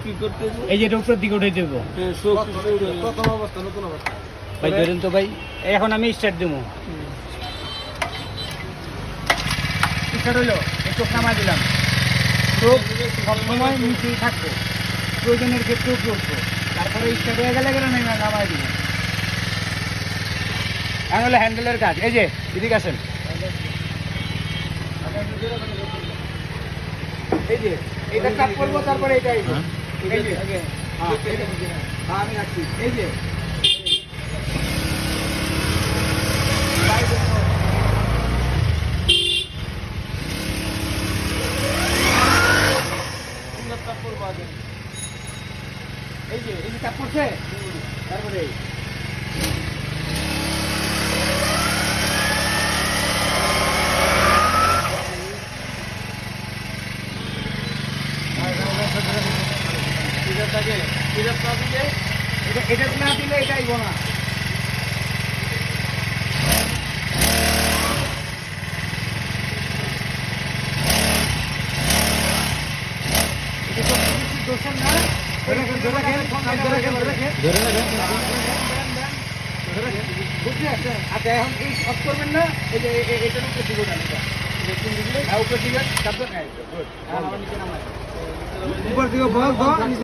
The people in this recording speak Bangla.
কি করতে হবে? এই যে এটা উপরের দিকে উঠে দেবো হ্যাঁ, শক্তি প্রথম অবস্থা, নতুন অবস্থা। ভাই ধরেন তো ভাই এখন আমি স্টার্ট দেবো স্টার্ট হলো এই চোখ নামাই দিলাম চোখ সবসময় নিচেই থাকবো প্রয়োজনের ক্ষেত্রেও করবো তারপরে স্টার্ট হয়ে গেলে নামাই দিব এখন হলো হ্যান্ডেলের কাজ এই যে এদিকে আসেন এই যে এটা কাট করবো তারপরে এটা এই যে হ্যাঁ, আমি রাখছি এই যে এই যে চাপ পড়ছে তারপরে এটা না দিলে এটা আইব না দোষণ না আচ্ছা এখন এই অফ করবেন না এই যে এটার উপরে দিব না উপরে দিবেন তারপর উপর দিকে